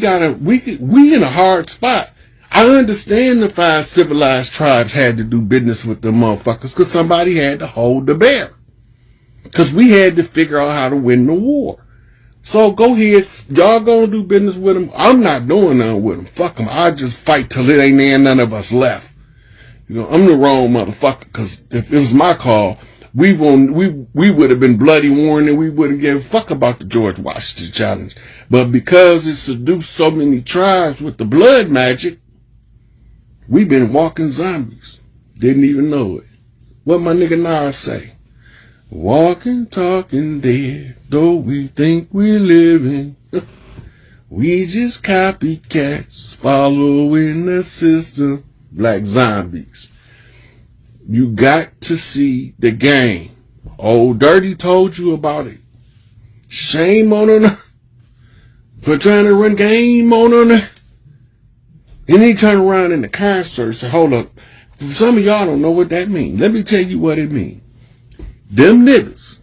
in a hard spot. I understand the 5 civilized tribes had to do business with them motherfuckers because somebody had to hold the bear. Because we had to figure out how to win the war. So go ahead, y'all gonna do business with them. I'm not doing nothing with them. Fuck them. I just fight till it ain't none of us left. You know, I'm the wrong motherfucker, because if it was my call, we would have been bloody warned and we wouldn't give a fuck about the George Washington challenge. But because it seduced so many tribes with the blood magic, we've been walking zombies. Didn't even know it. What my nigga Nas say? Walking, talking dead, though we think we're living. We just copycats following the system. Black zombies. You got to see the game. Old Dirty told you about it. Shame on her for trying to run game on her. And he turned around in the concert and said, hold up. Some of y'all don't know what that means. Let me tell you what it means. Them niggas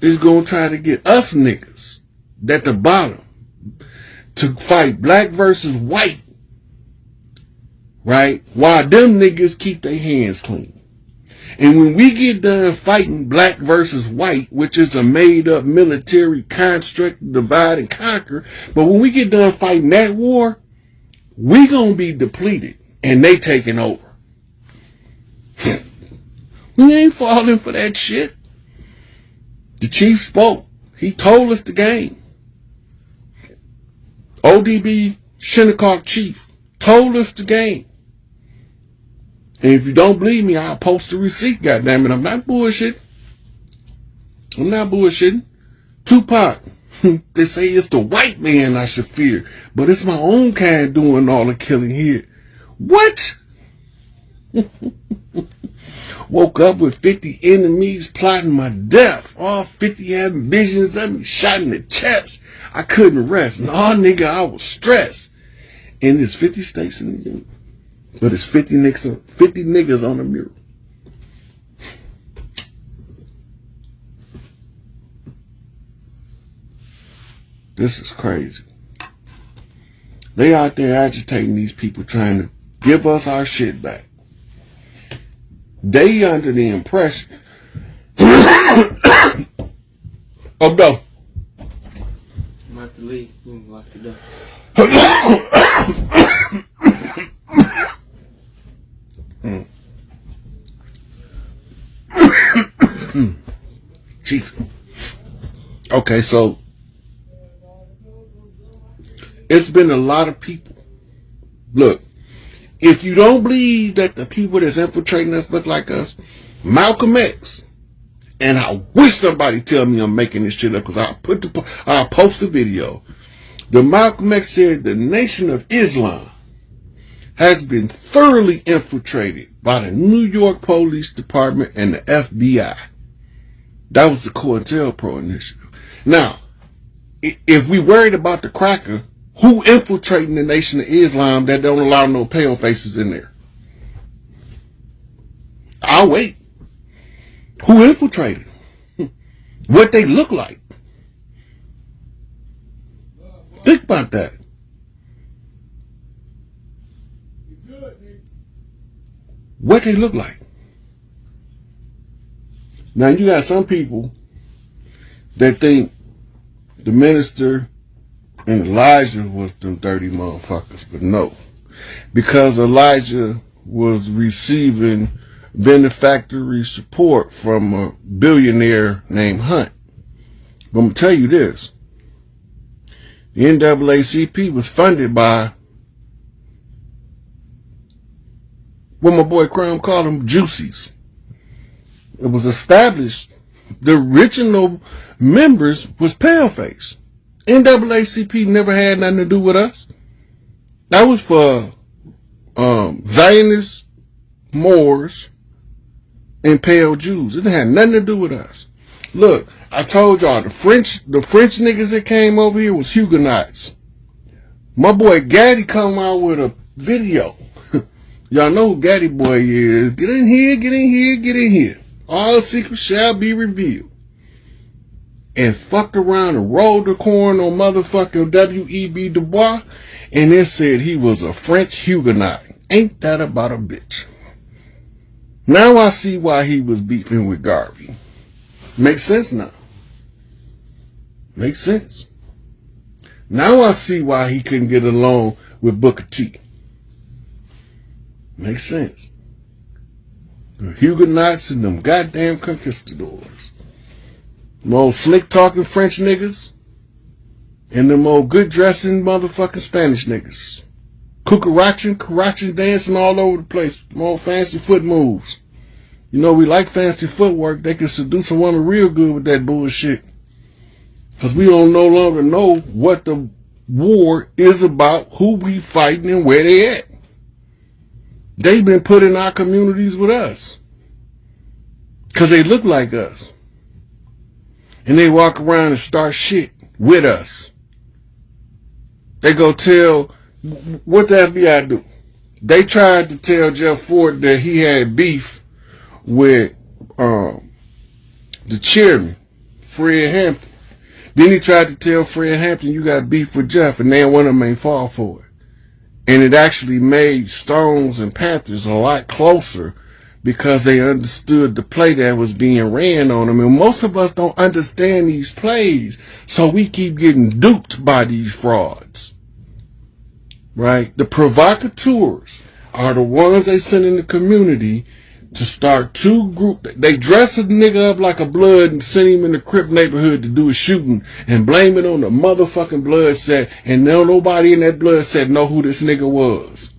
is going to try to get us niggas at the bottom to fight black versus white, right? While them niggas keep their hands clean. And when we get done fighting black versus white, which is a made-up military construct, divide and conquer, but when we get done fighting that war, we gonna be depleted and they taking over. We ain't falling for that shit. The chief spoke. He told us the game. ODB Shinnecock chief told us the game. And if you don't believe me, I'll post the receipt, goddammit. I'm not bullshitting. Tupac, they say it's the white man I should fear, but it's my own kind doing all the killing here. What? Woke up with 50 enemies plotting my death. All 50 having visions of me shot in the chest. I couldn't rest. Nah, nigga, I was stressed. And there's 50 states in the union. But it's 50 niggas on the mural. This is crazy. They out there agitating these people, trying to give us our shit back. They under the impression. Oh no. I'm about to leave. You can lock the door. Chief. Okay, so it's been a lot of people. Look, if you don't believe that the people that's infiltrating us look like us, Malcolm X, and I wish somebody tell me I'm making this shit up because I'll post the video. The Malcolm X said the Nation of Islam has been thoroughly infiltrated by the New York Police Department and the FBI. That was the COINTELPRO initiative. Now, if we worried about the cracker, who infiltrating the Nation of Islam that don't allow no pale faces in there? I'll wait. Who infiltrated? What they look like? Think about that. What they look like. Now you got some people that think the minister and Elijah was them dirty motherfuckers, but no. Because Elijah was receiving benefactory support from a billionaire named Hunt. But I'm going to tell you this. The NAACP was funded by what my boy Crown called them juicies. It was established. The original members was paleface. NAACP never had nothing to do with us. That was for Zionists, Moors, and pale Jews. It had nothing to do with us. Look, I told y'all the French niggas that came over here was Huguenots. My boy Gaddy come out with a video. Y'all know who Gaddy boy is. Get in here, get in here, get in here. All secrets shall be revealed. And fucked around and rolled the corn on motherfucking W.E.B. Du Bois, and it said he was a French Huguenot. Ain't that about a bitch? Now I see why he was beefing with Garvey. Makes sense now. Makes sense. Now I see why he couldn't get along with Booker T. Makes sense. The Huguenots and them goddamn conquistadors. Them old slick talking French niggas and them old good dressing motherfucking Spanish niggas. Cucaraching, dancing all over the place. Them old fancy foot moves. You know, we like fancy footwork. They can seduce a woman real good with that bullshit. Because we don't no longer know what the war is about, who we fighting, and where they at. They've been put in our communities with us. Because they look like us. and they walk around and start shit with us. They go tell, what the FBI do? They tried to tell Jeff Ford that he had beef with the chairman, Fred Hampton. Then he tried to tell Fred Hampton, you got beef with Jeff, and then one of them ain't fall for it. And it actually made Stones and Panthers a lot closer because they understood the play that was being ran on them. And most of us don't understand these plays, so we keep getting duped by these frauds. Right? The provocateurs are the ones they send in the community to start two groups. They dress a nigga up like a blood and send him in the Crip neighborhood to do a shooting and blame it on the motherfucking blood set, and nobody in that blood set know who this nigga was.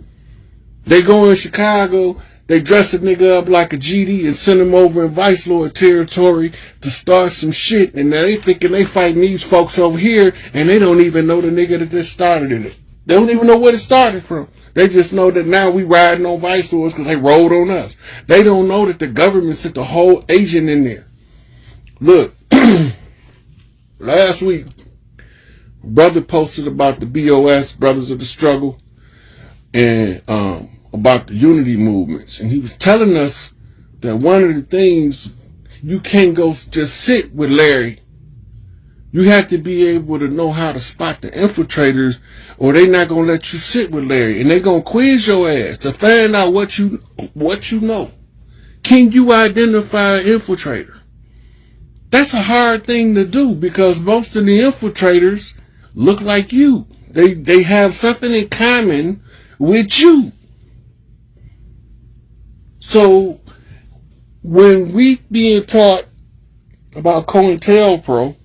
They go in Chicago, they dress a nigga up like a GD and send him over in Vice Lord territory to start some shit, and now they thinking they fighting these folks over here, and they don't even know the nigga that just started it. They don't even know where it started from. They just know that now we riding on Vice Lords because they rolled on us. They don't know that the government sent the whole agent in there. Look, last week, brother posted about the BOS, Brothers of the Struggle, and about the unity movements. And he was telling us that one of the things, you can't go just sit with Larry. You have to be able to know how to spot the infiltrators, or they're not going to let you sit with Larry. And they're going to quiz your ass to find out what you know. Can you identify an infiltrator? That's a hard thing to do because most of the infiltrators look like you. They have something in common with you. So when we being taught about COINTELPRO,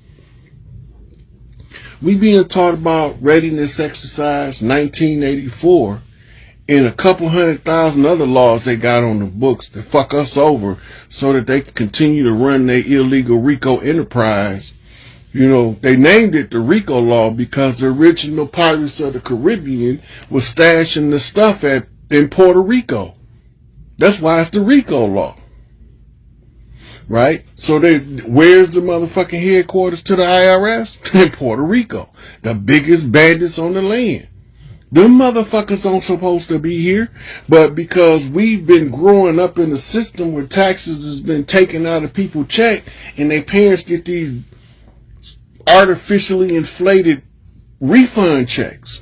we being taught about readiness exercise 1984 and a couple 100,000 other laws they got on the books that fuck us over so that they can continue to run their illegal RICO enterprise. You know, they named it the RICO law because the original Pirates of the Caribbean was stashing the stuff in Puerto Rico. That's why it's the RICO law. Right? So where's the motherfucking headquarters to the IRS? In Puerto Rico. The biggest bandits on the land. Them motherfuckers aren't supposed to be here, but because we've been growing up in a system where taxes has been taken out of people's check and their parents get these artificially inflated refund checks,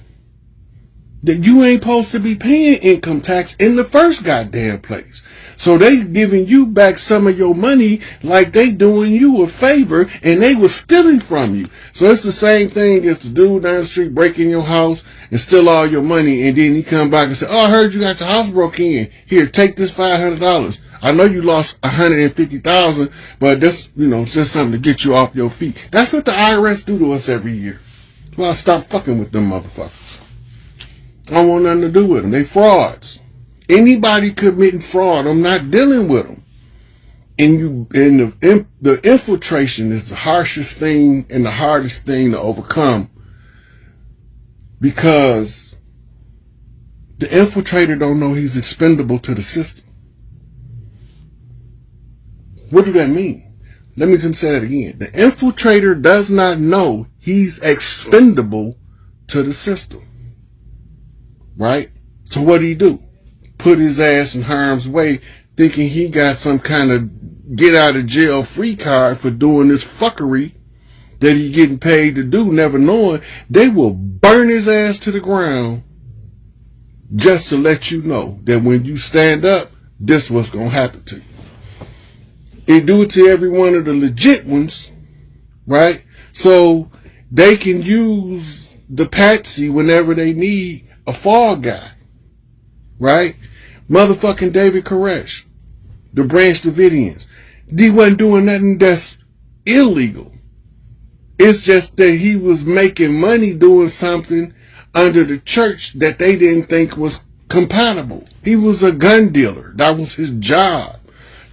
that you ain't supposed to be paying income tax in the first goddamn place. So they giving you back some of your money like they doing you a favor, and they was stealing from you. So it's the same thing as the dude down the street breaking your house and steal all your money, and then he come back and say, oh, I heard you got your house broke in. Here, take this $500. I know you lost $150,000, but that's, it's just something to get you off your feet. That's what the IRS do to us every year. Well, stop fucking with them motherfuckers. I don't want nothing to do with them. They frauds. Anybody committing fraud, I'm not dealing with them. And the infiltration is the harshest thing and the hardest thing to overcome, because the infiltrator don't know he's expendable to the system. What do that mean? Let me just say that again. The infiltrator does not know he's expendable to the system. Right? So what do? Put his ass in harm's way, thinking he got some kind of get out of jail free card for doing this fuckery that he getting paid to do, never knowing they will burn his ass to the ground just to let you know that when you stand up, this what's going to happen to you. They do it to every one of the legit ones, right? So they can use the patsy whenever they need a fall guy, right? Motherfucking David Koresh, the Branch Davidians. He wasn't doing nothing that's illegal. It's just that he was making money doing something under the church that they didn't think was compatible. He was a gun dealer. That was his job.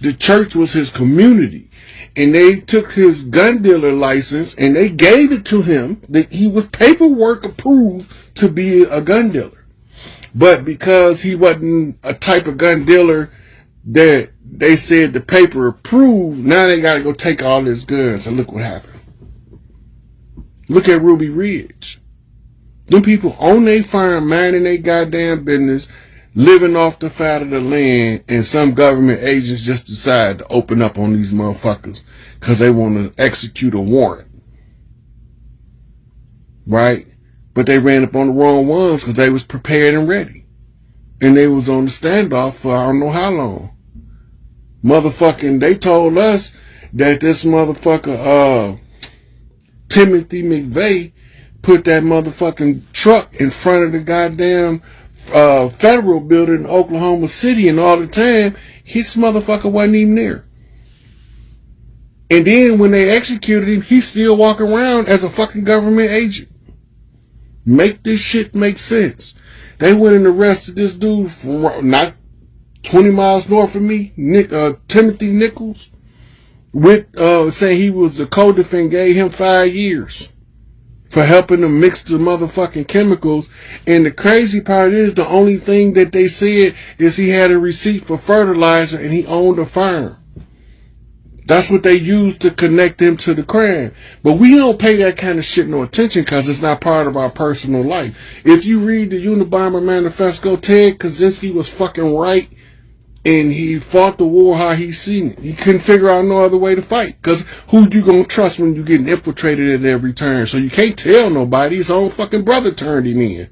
The church was his community. And they took his gun dealer license and they gave it to him. That he was paperwork approved to be a gun dealer. But because he wasn't a type of gun dealer that they said the paper approved, now they got to go take all his guns, and look what happened. Look at Ruby Ridge. Them people own their farm, minding their goddamn business, living off the fat of the land, and some government agents just decide to open up on these motherfuckers because they want to execute a warrant. Right? But they ran up on the wrong ones because they was prepared and ready. And they was on the standoff for I don't know how long. Motherfucking, they told us that this motherfucker, Timothy McVeigh, put that motherfucking truck in front of the goddamn federal building in Oklahoma City, and all the time, his motherfucker wasn't even there. And then when they executed him, he's still walking around as a fucking government agent. Make this shit make sense. They went and arrested this dude from not 20 miles north of me, Timothy Nichols, with saying he was the co-defendant, gave him 5 years for helping them mix the motherfucking chemicals. And the crazy part is the only thing that they said is he had a receipt for fertilizer and he owned a farm. That's what they used to connect him to the crime. But we don't pay that kind of shit no attention because it's not part of our personal life. If you read the Unabomber Manifesto, Ted Kaczynski was fucking right. And he fought the war how he seen it. He couldn't figure out no other way to fight. Because who you gonna trust when you getting infiltrated at every turn? So you can't tell nobody. His own fucking brother turned him in.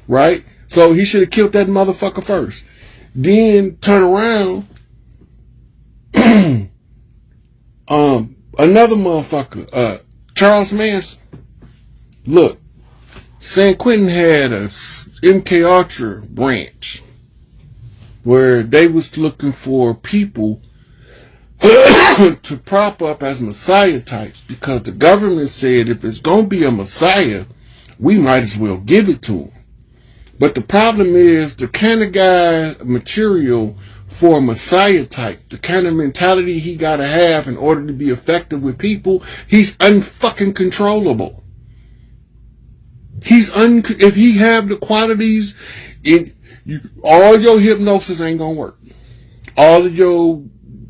Right? So he should have killed that motherfucker first. Then turn around. Another motherfucker, Charles Manson. Look, San Quentin had a MK Ultra branch where they was looking for people to prop up as Messiah types, because the government said if it's going to be a Messiah, we might as well give it to him. But the problem is the kind of guy material for a Messiah type, the kind of mentality he got to have in order to be effective with people, he's unfucking controllable. If he have the qualities, all your hypnosis ain't gonna work. All of your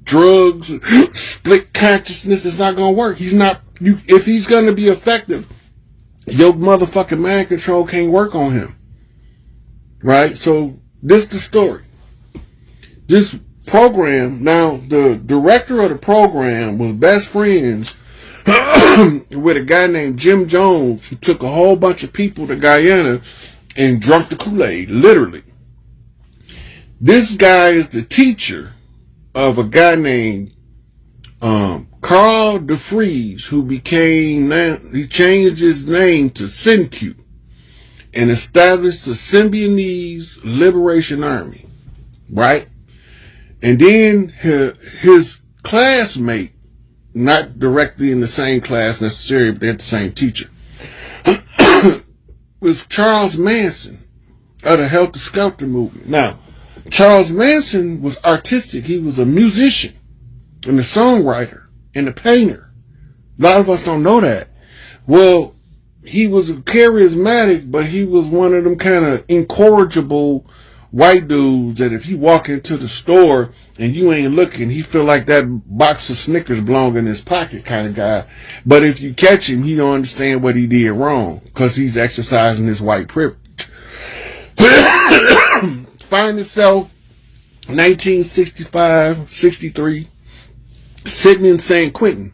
drugs, split consciousness is not gonna work. If he's gonna be effective, your motherfucking mind control can't work on him. Right? So this the story. This program, now the director of the program was best friends with a guy named Jim Jones, who took a whole bunch of people to Guyana and drunk the Kool-Aid, literally. This guy is the teacher of a guy named Carl DeFries, who he changed his name to Senku and established the Symbionese Liberation Army, right? And then his classmate, not directly in the same class necessarily, but they're the same teacher, was Charles Manson of the Helter Skelter movement. Now, Charles Manson was artistic. He was a musician and a songwriter and a painter. A lot of us don't know that. Well, he was charismatic, but he was one of them kind of incorrigible white dudes that if you walk into the store and you ain't looking, he feel like that box of Snickers belong in his pocket kind of guy. But if you catch him, he don't understand what he did wrong because he's exercising his white privilege. Find yourself 1965, 63, sitting in San Quentin